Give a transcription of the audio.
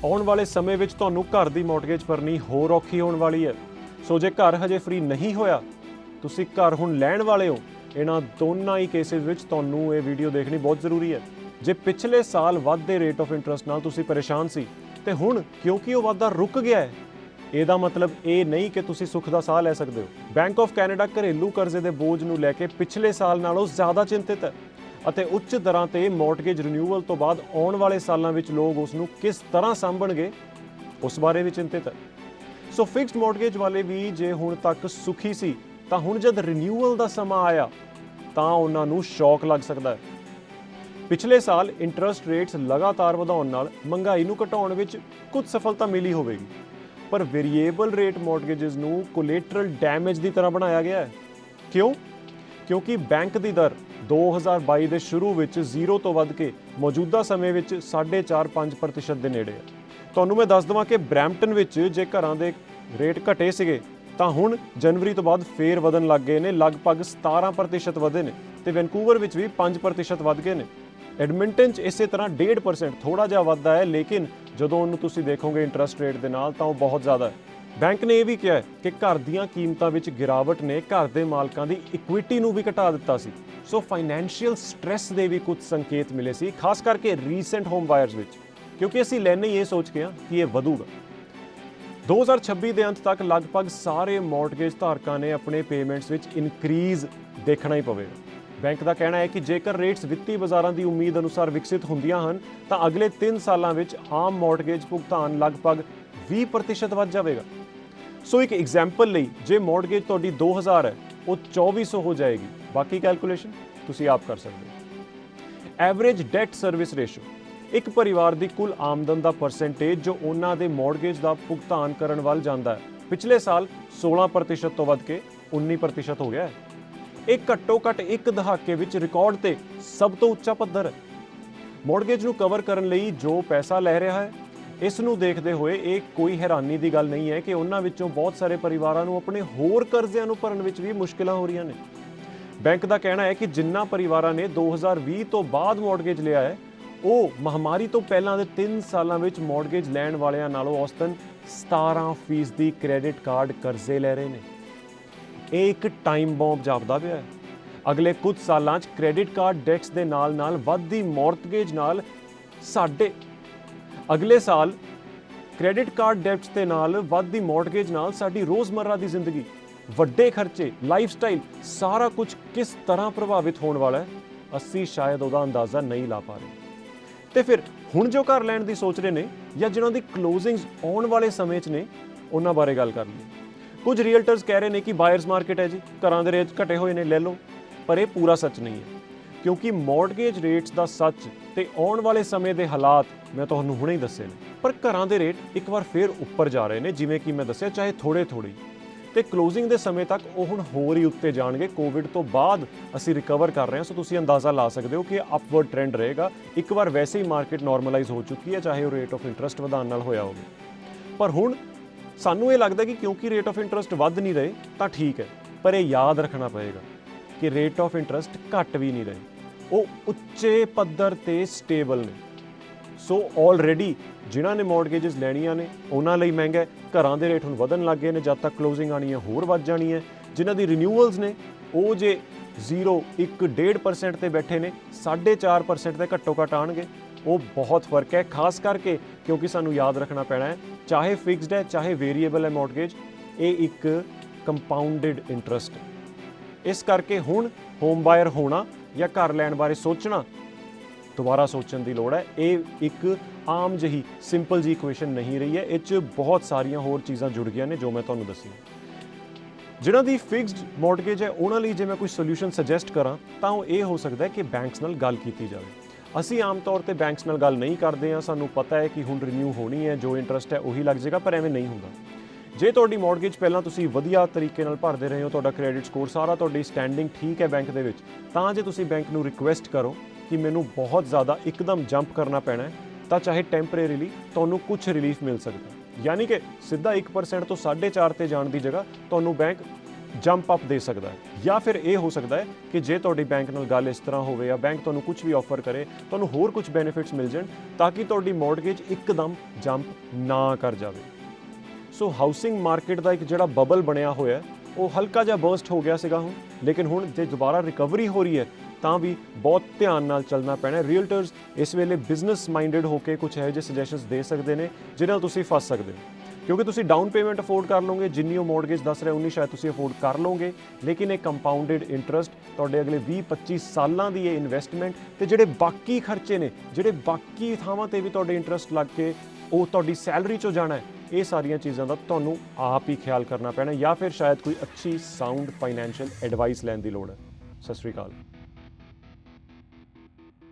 ਆਉਣ ਵਾਲੇ ਸਮੇਂ ਵਿੱਚ ਤੁਹਾਨੂੰ ਘਰ ਦੀ ਮੌਰਗੇਜ ਭਰਨੀ ਹੋਰ ਔਖੀ ਹੋਣ ਵਾਲੀ ਹੈ। ਸੋ ਜੇ ਘਰ ਹਜੇ ਫ੍ਰੀ ਨਹੀਂ ਹੋਇਆ, ਤੁਸੀਂ ਘਰ ਹੁਣ ਲੈਣ ਵਾਲੇ ਹੋ, ਇਹਨਾਂ ਦੋਨਾਂ ਹੀ ਕੇਸਿਸ ਵਿੱਚ ਤੁਹਾਨੂੰ ਇਹ ਵੀਡੀਓ ਦੇਖਣੀ ਬਹੁਤ ਜ਼ਰੂਰੀ ਹੈ। ਜੇ ਪਿਛਲੇ ਸਾਲ ਵੱਧਦੇ ਰੇਟ ਆਫ ਇੰਟਰਸਟ ਨਾਲ ਤੁਸੀਂ ਪਰੇਸ਼ਾਨ ਸੀ ਤੇ ਹੁਣ ਕਿਉਂਕਿ ਉਹ ਵਾਧਾ ਰੁਕ ਗਿਆ ਹੈ, ਇਹਦਾ ਮਤਲਬ ਇਹ ਨਹੀਂ ਕਿ ਤੁਸੀਂ ਸੁੱਖ ਦਾ ਸਾਹ ਲੈ ਸਕਦੇ ਹੋ। ਬੈਂਕ ਆਫ ਕੈਨੇਡਾ ਘਰੇਲੂ ਕਰਜ਼ੇ ਦੇ ਬੋਝ ਨੂੰ ਲੈ ਕੇ ਪਿਛਲੇ ਸਾਲ ਨਾਲੋਂ ਜ਼ਿਆਦਾ ਚਿੰਤਿਤ ਹੈ ਅਤੇ ਉੱਚ ਦਰਾਂ ਤੇ ਮੌਰਗੇਜ ਰਿਨਿਊਅਲ ਤੋਂ ਬਾਅਦ ਆਉਣ ਵਾਲੇ ਸਾਲਾਂ ਵਿੱਚ ਲੋਕ ਉਸ ਨੂੰ ਕਿਸ ਤਰ੍ਹਾਂ ਸੰਭਣਗੇ, ਉਸ ਬਾਰੇ ਵੀ ਚਿੰਤਿਤ ਹੈ। ਸੋ ਫਿਕਸਡ ਮੌਰਗੇਜ ਵਾਲੇ ਵੀ ਜੇ ਹੁਣ ਤੱਕ ਸੁਖੀ ਸੀ, ਤਾਂ ਹੁਣ ਜਦ ਰਿਨਿਊਅਲ ਦਾ ਸਮਾਂ ਆਇਆ ਤਾਂ ਉਹਨਾਂ ਨੂੰ ਸ਼ੌਕ ਲੱਗ ਸਕਦਾ ਹੈ। ਪਿਛਲੇ ਸਾਲ ਇੰਟਰਸਟ ਰੇਟਸ ਲਗਾਤਾਰ ਵਧਾਉਣ ਨਾਲ ਮਹਿੰਗਾਈ ਨੂੰ ਘਟਾਉਣ ਵਿੱਚ ਕੁਝ ਸਫਲਤਾ ਮਿਲੀ ਹੋਵੇਗੀ, ਪਰ ਵੇਰੀਏਬਲ ਰੇਟ ਮੌਰਗੇजेस ਨੂੰ ਕੋਲੇਟਰਲ ਡੈਮੇਜ ਦੀ ਤਰ੍ਹਾਂ ਬਣਾਇਆ ਗਿਆ ਹੈ। ਕਿਉਂ? ਕਿਉਂਕਿ ਬੈਂਕ ਦੀ ਦਰ 2022 ਦੇ ਸ਼ੁਰੂ ਵਿੱਚ 0 ਤੋਂ ਵੱਧ ਕੇ ਮੌਜੂਦਾ ਸਮੇਂ ਵਿੱਚ 4.5% ਦੇ ਨੇੜੇ ਹੈ। ਤੁਹਾਨੂੰ ਮੈਂ ਦੱਸ ਦਵਾਂ ਕਿ ਬਰੈਂਪਟਨ ਵਿੱਚ ਜੇ ਘਰਾਂ ਦੇ ਰੇਟ ਘਟੇ ਸੀਗੇ ਤਾਂ ਹੁਣ ਜਨਵਰੀ ਤੋਂ ਬਾਅਦ ਫੇਰ ਵਧਣ ਲੱਗ ਗਏ ਨੇ, ਲਗਭਗ 17% ਵਧੇ ਨੇ ਤੇ ਵੈਨਕੂਵਰ ਵਿੱਚ ਵੀ 5% ਵੱਧ ਗਏ ਨੇ। ਐਡਮਿੰਟਨ 'ਚ ਇਸੇ ਤਰ੍ਹਾਂ 1.5% ਥੋੜਾ ਜਿਹਾ ਵੱਧਦਾ ਹੈ, ਲੇਕਿਨ ਜਦੋਂ ਉਹਨੂੰ ਤੁਸੀਂ ਦੇਖੋਗੇ ਇੰਟਰਸਟ ਰੇਟ ਦੇ ਨਾਲ ਤਾਂ ਉਹ ਬਹੁਤ ਜ਼ਿਆਦਾ ਹੈ। ਬੈਂਕ ਨੇ ਇਹ ਵੀ ਕਿਹਾ ਹੈ ਕਿ ਘਰ ਦੀਆਂ ਕੀਮਤਾਂ ਵਿੱਚ ਗਿਰਾਵਟ ਨੇ ਘਰ ਦੇ ਮਾਲਕਾਂ ਦੀ ਇਕੁਇਟੀ ਨੂੰ ਵੀ ਘਟਾ ਦਿੱਤਾ ਸੀ। ਸੋ ਫਾਈਨੈਂਸ਼ੀਅਲ ਸਟ੍ਰੈਸ ਦੇ ਵੀ ਕੁਝ ਸੰਕੇਤ ਮਿਲੇ ਸੀ, ਖਾਸ ਕਰਕੇ ਰੀਸੈਂਟ ਹੋਮ ਬਾਇਰਸ ਵਿੱਚ, ਕਿਉਂਕਿ ਅਸੀਂ ਲੈਣੇ ਹੀ ਇਹ ਸੋਚ ਕੇ ਕਿ ਇਹ ਵਧੂਗਾ। 2026 ਦੇ ਅੰਤ ਤੱਕ ਲਗਭਗ ਸਾਰੇ ਮੌਰਗੇਜ ਧਾਰਕਾਂ ਨੇ ਆਪਣੇ ਪੇਮੈਂਟਸ ਵਿੱਚ ਇਨਕਰੀਜ਼ ਦੇਖਣਾ ਹੀ ਪਵੇਗਾ। ਬੈਂਕ ਦਾ ਕਹਿਣਾ ਹੈ ਕਿ ਜੇਕਰ ਰੇਟਸ ਵਿੱਤੀ ਬਾਜ਼ਾਰਾਂ ਦੀ ਉਮੀਦ ਅਨੁਸਾਰ ਵਿਕਸਿਤ ਹੁੰਦੀਆਂ ਹਨ ਤਾਂ ਅਗਲੇ 3 ਸਾਲਾਂ ਵਿੱਚ ਆਮ ਮੌਰਗੇਜ ਭੁਗਤਾਨ ਲਗਭਗ 20% ਵੱਧ ਜਾਵੇਗਾ। ਸੋ ਇੱਕ ਐਗਜ਼ਾਮਪਲ ਲਈ, ਜੇ ਮੌਰਗੇਜ ਤੁਹਾਡੀ 2000 ਹੈ, ਉਹ 2400 ਹੋ ਜਾਏਗੀ। ਬਾਕੀ ਕੈਲਕੂਲੇਸ਼ਨ ਤੁਸੀਂ ਆਪ ਕਰ ਸਕਦੇ ਹੋ। ਐਵਰੇਜ ਡੈਟ ਸਰਵਿਸ ਰੇਸ਼ੋ, ਇੱਕ ਪਰਿਵਾਰ ਦੀ ਕੁੱਲ ਆਮਦਨ ਦਾ ਪਰਸੈਂਟੇਜ ਜੋ ਉਹਨਾਂ ਦੇ ਮੌਰਗੇਜ ਦਾ ਭੁਗਤਾਨ ਕਰਨ ਵੱਲ ਜਾਂਦਾ ਹੈ, ਪਿਛਲੇ ਸਾਲ 16% ਤੋਂ ਵੱਧ ਕੇ 19% ਹੋ ਗਿਆ ਹੈ। ਇਹ ਘੱਟੋ ਘੱਟ ਇੱਕ ਦਹਾਕੇ ਵਿੱਚ ਰਿਕਾਰਡ ਤੇ ਸਭ ਤੋਂ ਉੱਚਾ ਪੱਧਰ ਹੈ। ਮੌਰਗੇਜ ਨੂੰ ਕਵਰ ਕਰਨ ਲਈ ਜੋ ਪੈਸਾ ਲੈ ਰਿਹਾ ਹੈ, ਇਸ ਨੂੰ ਦੇਖਦੇ ਹੋਏ ਇਹ ਕੋਈ ਹੈਰਾਨੀ ਦੀ ਗੱਲ ਨਹੀਂ ਹੈ ਕਿ ਉਹਨਾਂ ਵਿੱਚੋਂ ਬਹੁਤ ਸਾਰੇ ਪਰਿਵਾਰਾਂ ਨੂੰ ਆਪਣੇ ਹੋਰ ਕਰਜ਼ਿਆਂ ਨੂੰ ਭਰਨ ਵਿੱਚ ਵੀ ਮੁਸ਼ਕਿਲਾਂ ਹੋ ਰਹੀਆਂ ਨੇ। ਬੈਂਕ ਦਾ ਕਹਿਣਾ ਹੈ ਕਿ ਜਿਨ੍ਹਾਂ ਪਰਿਵਾਰਾਂ ਨੇ 2020 ਤੋਂ ਬਾਅਦ ਮੌਰਗੇਜ ਲਿਆ ਹੈ, ਉਹ ਮਹਾਮਾਰੀ ਤੋਂ ਪਹਿਲਾਂ ਦੇ 3 ਸਾਲਾਂ ਵਿੱਚ ਮੌਰਗੇਜ ਲੈਣ ਵਾਲਿਆਂ ਨਾਲੋਂ ਔਸਤਨ 17% ਦੀ ਕ੍ਰੈਡਿਟ ਕਾਰਡ ਕਰਜ਼ੇ ਲੈ ਰਹੇ ਨੇ। ਇਹ ਇੱਕ ਟਾਈਮ ਬੰਬ ਜਾਪਦਾ ਪਿਆ ਹੈ। ਅਗਲੇ ਕੁਝ ਸਾਲਾਂ 'ਚ ਕ੍ਰੈਡਿਟ ਕਾਰਡ ਡੈਟਸ ਦੇ ਨਾਲ-ਨਾਲ ਵੱਧਦੀ ਮੌਰਗੇਜ ਨਾਲ ਅਗਲੇ ਸਾਲ ਕ੍ਰੈਡਿਟ ਕਾਰਡ ਡੈਟਸ ਦੇ ਨਾਲ ਵੱਧਦੀ ਮੌਰਗੇਜ ਨਾਲ ਸਾਡੀ ਰੋਜ਼ਮਰਰਾ ਦੀ ਜ਼ਿੰਦਗੀ, ਵੱਡੇ ਖਰਚੇ, ਲਾਈਫਸਟਾਈਲ, ਸਾਰਾ ਕੁਝ ਕਿਸ ਤਰ੍ਹਾਂ ਪ੍ਰਭਾਵਿਤ ਹੋਣ ਵਾਲਾ ਹੈ, ਅਸੀਂ ਸ਼ਾਇਦ ਉਹਦਾ ਅੰਦਾਜ਼ਾ ਨਹੀਂ ਲਾ ਪਾ ਰਹੇ। ਤੇ ਫਿਰ ਹੁਣ ਜੋ ਘਰ ਲੈਣ ਦੀ ਸੋਚ ਰਹੇ ਨੇ ਜਾਂ ਜਿਨ੍ਹਾਂ ਦੀ ਕਲੋਜ਼ਿੰਗਸ ਆਉਣ ਵਾਲੇ ਸਮੇਂ 'ਚ ਨੇ, ਉਹਨਾਂ ਬਾਰੇ ਗੱਲ ਕਰ ਲਈਏ। ਕੁਝ ਰੀਅਲਟਰਸ ਕਹਿ ਰਹੇ ਨੇ ਕਿ ਬਾਇਰਸ ਮਾਰਕੀਟ ਹੈ ਜੀ, ਘਰਾਂ ਦੇ ਰੇਟ ਘਟੇ ਹੋਏ ਨੇ, ਲੈ ਲਓ, ਪਰ ਇਹ ਪੂਰਾ ਸੱਚ ਨਹੀਂ ਹੈ, ਕਿਉਂਕਿ ਮੌਰਗੇਜ ਰੇਟਸ ਦਾ ਸੱਚ ਤੇ ਆਉਣ ਵਾਲੇ ਸਮੇਂ ਦੇ ਹਾਲਾਤ ਮੈਂ ਤੁਹਾਨੂੰ ਹੁਣੇ ਹੀ ਦੱਸੇ ਨੇ। ਪਰ ਘਰਾਂ ਦੇ ਰੇਟ ਇੱਕ ਵਾਰ ਫੇਰ ਉੱਪਰ ਜਾ ਰਹੇ ਨੇ, ਜਿਵੇਂ ਕਿ ਮੈਂ ਦੱਸਿਆ, ਚਾਹੇ ਥੋੜੇ ਤੇ ਕਲੋਜ਼ਿੰਗ ਦੇ ਸਮੇਂ ਤੱਕ ਉਹ ਹੁਣ ਹੋਰ ਹੀ ਉੱਤੇ ਜਾਣਗੇ। ਕੋਵਿਡ ਤੋਂ ਬਾਅਦ ਅਸੀਂ ਰਿਕਵਰ ਕਰ ਰਹੇ ਹਾਂ, ਸੋ ਤੁਸੀਂ ਅੰਦਾਜ਼ਾ ਲਾ ਸਕਦੇ ਹੋ ਕਿ ਅਪਵਰਡ ਟ੍ਰੈਂਡ ਰਹੇਗਾ। ਇੱਕ ਵਾਰ ਵੈਸੇ ਹੀ ਮਾਰਕੀਟ ਨਾਰਮਲਾਈਜ਼ ਹੋ ਚੁੱਕੀ ਹੈ, ਚਾਹੇ ਉਹ ਰੇਟ ਆਫ ਇੰਟਰਸਟ ਵਧਾਉਣ ਨਾਲ ਹੋਇਆ ਹੋਵੇ। ਪਰ ਹੁਣ ਸਾਨੂੰ ਇਹ ਲੱਗਦਾ ਕਿ ਕਿਉਂਕਿ ਰੇਟ ਆਫ ਇੰਟਰਸਟ ਵੱਧ ਨਹੀਂ ਰਹੇ ਤਾਂ ਠੀਕ ਹੈ, ਪਰ ਇਹ ਯਾਦ ਰੱਖਣਾ ਪਏਗਾ ਕਿ ਰੇਟ ਆਫ ਇੰਟਰਸਟ ਘੱਟ ਵੀ ਨਹੀਂ ਰਹੇ, ਉਹ ਉੱਚੇ ਪੱਧਰ ਤੇ ਸਟੇਬਲ ਨੇ। ਸੋ ਆਲਰੇਡੀ ਜਿਨ੍ਹਾਂ ਨੇ ਮੌਰਗੇजेस ਲੈਣੀਆਂ ਨੇ ਉਹਨਾਂ ਲਈ ਮਹਿੰਗਾ ਹੈ। ਘਰਾਂ ਦੇ ਰੇਟ ਹੁਣ ਵਧਣ ਲੱਗ ਗਏ ਨੇ, ਜਦ ਤੱਕ ਕਲੋਜ਼ਿੰਗ ਆਣੀ ਹੈ ਹੋਰ ਵੱਧ ਜਾਣੀ ਹੈ। ਜਿਨ੍ਹਾਂ ਦੀ ਰਿਨਿਊਅਲਸ ਨੇ ਉਹ ਜੇ 0, 1, 1.5% ਤੇ ਬੈਠੇ ਨੇ, 4.5% ਤੇ ਘੱਟੋ ਘੱਟ ਆਉਣਗੇ। ਉਹ ਬਹੁਤ ਫਰਕ ਹੈ, ਖਾਸ ਕਰਕੇ ਕਿਉਂਕਿ ਸਾਨੂੰ ਯਾਦ ਰੱਖਣਾ ਪੈਣਾ ਹੈ, ਚਾਹੇ ਫਿਕਸਡ ਹੈ ਚਾਹੇ ਵੇਰੀਏਬਲ ਹੈ ਮੌਰਗੇਜ, ਇਹ ਇੱਕ ਕੰਪਾਊਂਡਡ ਇੰਟਰਸਟ ਹੈ। ਇਸ ਕਰਕੇ ਹੁਣ ਹੋਮ ਬਾਇਰ ਹੋਣਾ ਜਾਂ ਘਰ ਲੈਣ ਬਾਰੇ ਸੋਚਣਾ ਦੁਬਾਰਾ ਸੋਚਣ ਦੀ ਲੋੜ ਹੈ। ਇਹ ਇੱਕ ਆਮ ਜਿਹੀ ਸਿੰਪਲ ਜੀ ਇਕੁਏਸ਼ਨ ਨਹੀਂ ਰਹੀ ਹੈ, ਇਹ 'ਚ ਬਹੁਤ ਸਾਰੀਆਂ ਹੋਰ ਚੀਜ਼ਾਂ ਜੁੜ ਗਈਆਂ ਨੇ ਜੋ ਮੈਂ ਤੁਹਾਨੂੰ ਦੱਸੀਆਂ। ਜਿਨ੍ਹਾਂ ਦੀ ਫਿਕਸਡ ਮੌਰਗੇਜ ਹੈ ਉਹਨਾਂ ਲਈ ਜੇ ਮੈਂ ਕੋਈ ਸੋਲੂਸ਼ਨ ਸੁਜੈਸਟ ਕਰਾਂ ਤਾਂ ਉਹ ਇਹ ਹੋ ਸਕਦਾ ਹੈ ਕਿ ਬੈਂਕਸ ਨਾਲ ਗੱਲ ਕੀਤੀ ਜਾਵੇ। ਅਸੀਂ ਆਮ ਤੌਰ ਤੇ ਬੈਂਕਸ ਨਾਲ ਗੱਲ ਨਹੀਂ ਕਰਦੇ ਹਾਂ, ਸਾਨੂੰ ਪਤਾ ਹੈ ਕਿ ਹੁਣ ਰਿਨਿਊ ਹੋਣੀ ਹੈ, ਜੋ ਇੰਟਰਸਟ ਹੈ ਉਹੀ ਲੱਗ ਜਾਏਗਾ, ਪਰ ਐਵੇਂ ਨਹੀਂ ਹੁੰਦਾ। ਜੇ ਤੁਹਾਡੀ ਮੌਰਗੇਜ ਪਹਿਲਾਂ ਤੁਸੀਂ ਵਧੀਆ ਤਰੀਕੇ ਨਾਲ ਭਰਦੇ ਰਹੇ ਹੋ, ਤੁਹਾਡਾ ਕ੍ਰੈਡਿਟ ਸਕੋਰ ਸਾਰਾ, ਤੁਹਾਡੀ ਸਟੈਂਡਿੰਗ ਠੀਕ ਹੈ ਬੈਂਕ ਦੇ ਵਿੱਚ, ਤਾਂ ਜੇ ਤੁਸੀਂ ਬੈਂਕ ਨੂੰ ਰਿਕੁਐਸਟ ਕਰੋ ਕਿ ਮੈਨੂੰ ਬਹੁਤ ਜ਼ਿਆਦਾ ਇੱਕਦਮ ਜੰਪ ਕਰਨਾ ਪੈਣਾ ਹੈ, ਤਾਂ ਚਾਹੇ ਟੈਂਪਰੇਰੀਲੀ ਤੁਹਾਨੂੰ ਕੁਝ ਰਿਲੀਫ ਮਿਲ ਸਕਦਾ ਹੈ। ਯਾਨੀ ਕਿ ਸਿੱਧਾ 1% ਤੋਂ 4.5 ਤੇ ਜਾਣ ਦੀ ਜਗ੍ਹਾ ਤੁਹਾਨੂੰ ਬੈਂਕ ਜੰਪ ਅਪ ਦੇ ਸਕਦਾ ਹੈ। ਜਾਂ ਫਿਰ ਇਹ ਹੋ ਸਕਦਾ ਹੈ ਕਿ ਜੇ ਤੁਹਾਡੀ ਬੈਂਕ ਨਾਲ ਗੱਲ ਇਸ ਤਰ੍ਹਾਂ ਹੋਵੇ ਜਾਂ ਬੈਂਕ ਤੁਹਾਨੂੰ ਕੁਝ ਵੀ ਆਫਰ ਕਰੇ, ਤੁਹਾਨੂੰ ਹੋਰ ਕੁਝ ਬੈਨੀਫਿਟਸ ਮਿਲ ਜਾਣ ਤਾਂ ਕਿ ਤੁਹਾਡੀ ਮੌਰਗੇਜ ਇੱਕਦਮ ਜੰਪ ਨਾ ਕਰ ਜਾਵੇ। ਸੋ ਹਾਊਸਿੰਗ ਮਾਰਕੀਟ ਦਾ ਇੱਕ ਜਿਹੜਾ ਬਬਲ ਬਣਿਆ ਹੋਇਆ ਹੈ ਉਹ ਹਲਕਾ ਜਿਹਾ ਬਰਸਟ ਹੋ ਗਿਆ ਸੀਗਾ ਲੇਕਿਨ ਹੁਣ ਜੇ ਦੁਬਾਰਾ ਰਿਕਵਰੀ ਹੋ ਰਹੀ ਹੈ ਤਾਂ ਵੀ ਬਹੁਤ ਧਿਆਨ ਨਾਲ ਚੱਲਣਾ ਪੈਣਾ ਹੈ। ਰੀਅਲਟਰਸ ਇਸ ਵੇਲੇ ਬਿਜ਼ਨਸ ਮਾਈਂਡਡ ਹੋ ਕੇ ਕੁਝ ਇਹੋ ਜਿਹੇ ਸੁਜੈਸ਼ਨਸ ਦੇ ਸਕਦੇ ਨੇ ਜਿਹਨਾਂ ਨਾਲ ਤੁਸੀਂ ਫਸ ਸਕਦੇ ਹੋ, ਕਿਉਂਕਿ ਤੁਸੀਂ ਡਾਊਨ ਪੇਮੈਂਟ ਅਫੋਰਡ ਕਰ ਲਓਗੇ, ਜਿੰਨੀ ਉਹ ਮੌਰਗੇਜ ਦੱਸ ਰਿਹਾ ਉਨੀ ਸ਼ਾਇਦ ਤੁਸੀਂ ਅਫੋਰਡ ਕਰ ਲਓਗੇ, ਲੇਕਿਨ ਇਹ ਕੰਪਾਊਂਡਡ ਇੰਟਰਸਟ ਤੁਹਾਡੇ ਅਗਲੇ 20-25 ਸਾਲਾਂ ਦੀ ਇਹ ਇਨਵੈਸਟਮੈਂਟ ਤੇ ਜਿਹੜੇ ਬਾਕੀ ਖਰਚੇ ਨੇ, ਜਿਹੜੇ ਬਾਕੀ ਥਾਵਾਂ ਤੇ ਵੀ ਤੁਹਾਡੇ ਇੰਟਰਸਟ ਲੱਗ ਕੇ ਉਹ ਤੁਹਾਡੀ ਸੈਲਰੀ 'ਚੋਂ ਜਾਣਾ ਹੈ, ਇਹ ਸਾਰੀਆਂ ਚੀਜ਼ਾਂ ਦਾ ਤੁਹਾਨੂੰ ਆਪ ਹੀ ਖਿਆਲ ਕਰਨਾ ਪੈਣਾ ਜਾਂ ਫਿਰ ਸ਼ਾਇਦ ਕੋਈ ਅੱਛੀ ਸਾਊਂਡ ਫਾਈਨੈਂਸ਼ੀਅਲ ਐਡਵਾਈਸ ਲੈਣ ਦੀ ਲੋੜ ਹੈ। ਸਤਿ ਸ਼੍ਰੀ ਅਕਾਲ।